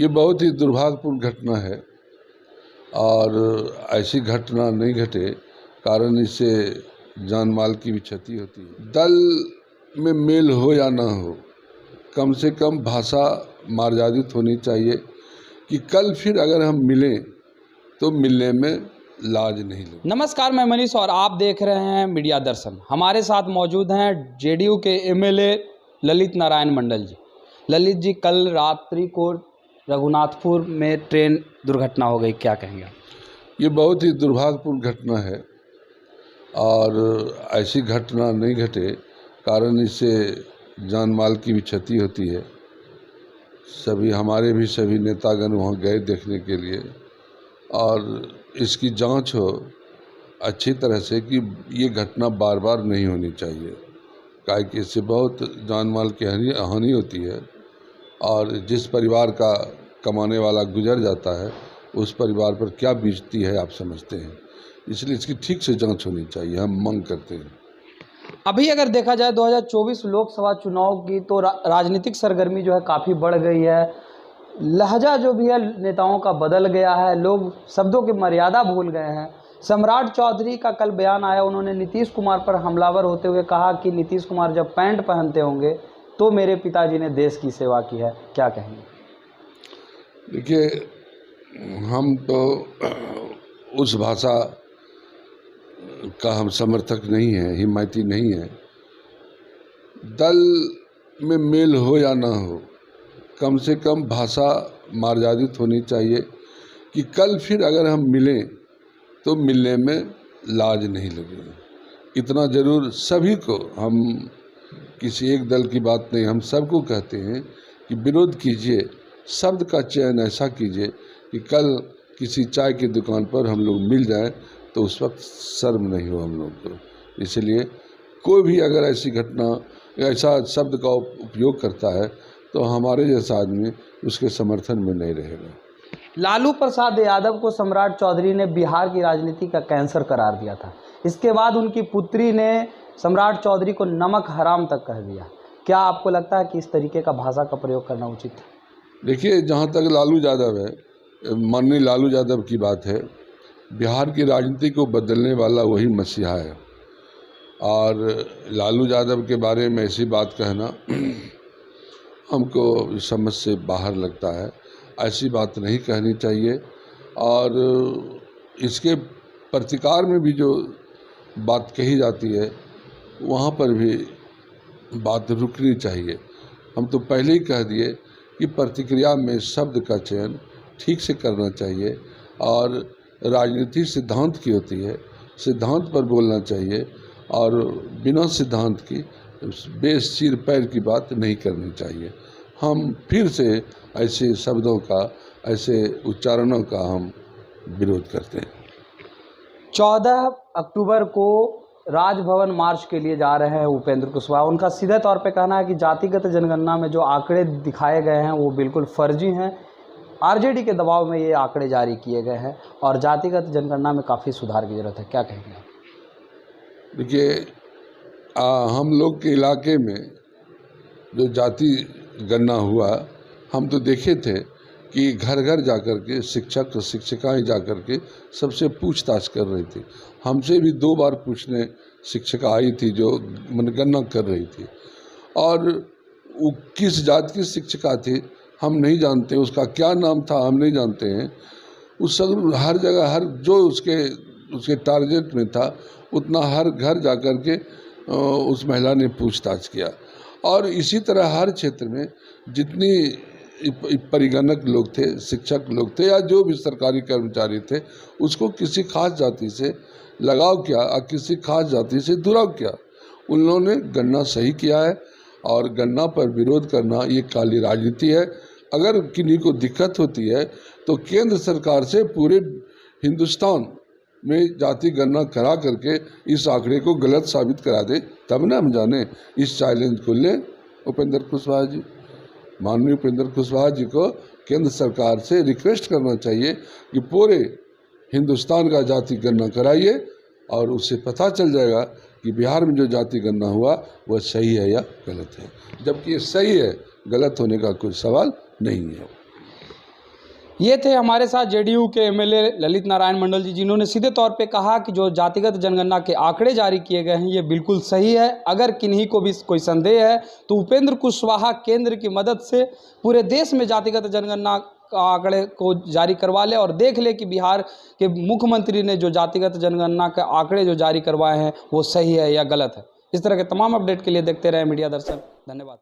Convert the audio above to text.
ये बहुत ही दुर्भाग्यपूर्ण घटना है और ऐसी घटना नहीं घटे, कारण इससे जान माल की भी क्षति होती है। दल में मेल हो या ना हो, कम से कम भाषा मार्जादित होनी चाहिए कि कल फिर अगर हम मिलें तो मिलने में लाज नहीं लगे। नमस्कार, मैं मनीष और आप देख रहे हैं मीडिया दर्शन। हमारे साथ मौजूद हैं जेडीयू के एमएलए ललित नारायण मंडल जी। ललित जी, कल रात्रि को रघुनाथपुर में ट्रेन दुर्घटना हो गई, क्या कहेंगे? ये बहुत ही दुर्भाग्यपूर्ण घटना है और ऐसी घटना नहीं घटे, कारण इससे जान माल की भी क्षति होती है। हमारे भी सभी नेतागण वहाँ गए देखने के लिए और इसकी जांच हो अच्छी तरह से कि ये घटना बार बार नहीं होनी चाहिए, काहे कि इससे बहुत जान माल की हानि होती है और जिस परिवार का कमाने वाला गुजर जाता है उस परिवार पर क्या बीतती है आप समझते हैं। इसलिए इसकी ठीक से जांच होनी चाहिए, हम मांग करते हैं। अभी अगर देखा जाए 2024 लोकसभा चुनाव की तो राजनीतिक सरगर्मी जो है काफ़ी बढ़ गई है। लहजा जो भी है नेताओं का बदल गया है, लोग शब्दों की मर्यादा भूल गए हैं। सम्राट चौधरी का कल बयान आया, उन्होंने नीतीश कुमार पर हमलावर होते हुए कहा कि नीतीश कुमार जब पैंट पहनते होंगे तो मेरे पिताजी ने देश की सेवा की है, क्या कहेंगे? देखिए, हम तो उस भाषा का हम समर्थक नहीं है, हिमायती नहीं है। दल में मेल हो या ना हो, कम से कम भाषा मार्जादित होनी चाहिए कि कल फिर अगर हम मिलें तो मिलने में लाज नहीं लगेगी। इतना ज़रूर सभी को, हम किसी एक दल की बात नहीं, हम सबको कहते हैं कि विरोध कीजिए, शब्द का चयन ऐसा कीजिए कि कल किसी चाय की दुकान पर हम लोग मिल जाएं तो उस वक्त शर्म नहीं हो हम लोग को। इसलिए कोई भी अगर ऐसी घटना, ऐसा शब्द का उपयोग करता है तो हमारे जैसा आदमी उसके समर्थन में नहीं रहेगा। लालू प्रसाद यादव को सम्राट चौधरी ने बिहार की राजनीति का कैंसर करार दिया था। इसके बाद उनकी पुत्री ने सम्राट चौधरी को नमक हराम तक कह दिया। क्या आपको लगता है कि इस तरीके का भाषा का प्रयोग करना उचित है? देखिए, जहाँ तक लालू यादव है, माननीय लालू यादव की बात है, बिहार की राजनीति को बदलने वाला वही मसीहा है और लालू यादव के बारे में ऐसी बात कहना हमको समझ से बाहर लगता है। ऐसी बात नहीं कहनी चाहिए और इसके प्रतिकार में भी जो बात कही जाती है वहाँ पर भी बात रुकनी चाहिए। हम तो पहले ही कह दिए कि प्रतिक्रिया में शब्द का चयन ठीक से करना चाहिए और राजनीति सिद्धांत की होती है, सिद्धांत पर बोलना चाहिए और बिना सिद्धांत की बेस सिर पैर की बात नहीं करनी चाहिए। हम फिर से ऐसे शब्दों का, ऐसे उच्चारणों का हम विरोध करते हैं। 14 अक्टूबर को राजभवन मार्च के लिए जा रहे हैं उपेंद्र कुशवाहा। उनका सीधे तौर पे कहना है कि जातिगत जनगणना में जो आंकड़े दिखाए गए हैं वो बिल्कुल फर्जी हैं। आरजेडी के दबाव में ये आंकड़े जारी किए गए हैं और जातिगत जनगणना में काफ़ी सुधार की ज़रूरत है, क्या कहेंगे? देखिए, हम लोग के इलाके में जो जाति गणना हुआ, हम तो देखे थे कि घर घर जाकर के शिक्षक और शिक्षिकाएँ जाकर के सबसे पूछताछ कर रही थी। हमसे भी 2 बार पूछने शिक्षिका आई थी जो मनगणना कर रही थी और वो किस जात की शिक्षिका थी हम नहीं जानते, उसका क्या नाम था हम नहीं जानते हैं। उस सब हर जगह, हर जो उसके टारगेट में था उतना हर घर जाकर के उस महिला ने पूछताछ किया और इसी तरह हर क्षेत्र में जितनी परिगणक लोग थे, शिक्षक लोग थे या जो भी सरकारी कर्मचारी थे, उसको किसी खास जाति से लगाव क्या और किसी खास जाति से दुराव क्या, उन लोगों ने गणना सही किया है और गणना पर विरोध करना ये काली राजनीति है। अगर किन्हीं को दिक्कत होती है तो केंद्र सरकार से पूरे हिंदुस्तान में जाति गणना करा करके इस आंकड़े को गलत साबित करा दे, तब ना हम जाने। इस चैलेंज को लें उपेंद्र कुशवाहा जी, माननीय उपेंद्र कुशवाहा जी को केंद्र सरकार से रिक्वेस्ट करना चाहिए कि पूरे हिंदुस्तान का जाति गणना कराइए और उससे पता चल जाएगा कि बिहार में जो जाति गणना हुआ वह सही है या गलत है, जबकि ये सही है, गलत होने का कोई सवाल नहीं है। ये थे हमारे साथ जेडीयू के एमएलए ललित नारायण मंडल जी, जिन्होंने सीधे तौर पे कहा कि जो जातिगत जनगणना के आंकड़े जारी किए गए हैं ये बिल्कुल सही है। अगर किन्हीं को भी कोई संदेह है तो उपेंद्र कुशवाहा केंद्र की मदद से पूरे देश में जातिगत जनगणना आंकड़े को जारी करवा ले और देख ले कि बिहार के मुख्यमंत्री ने जो जातिगत जनगणना के आंकड़े जो जारी करवाए हैं वो सही है या गलत है। इस तरह के तमाम अपडेट के लिए देखते रहे मीडिया दर्शन। धन्यवाद।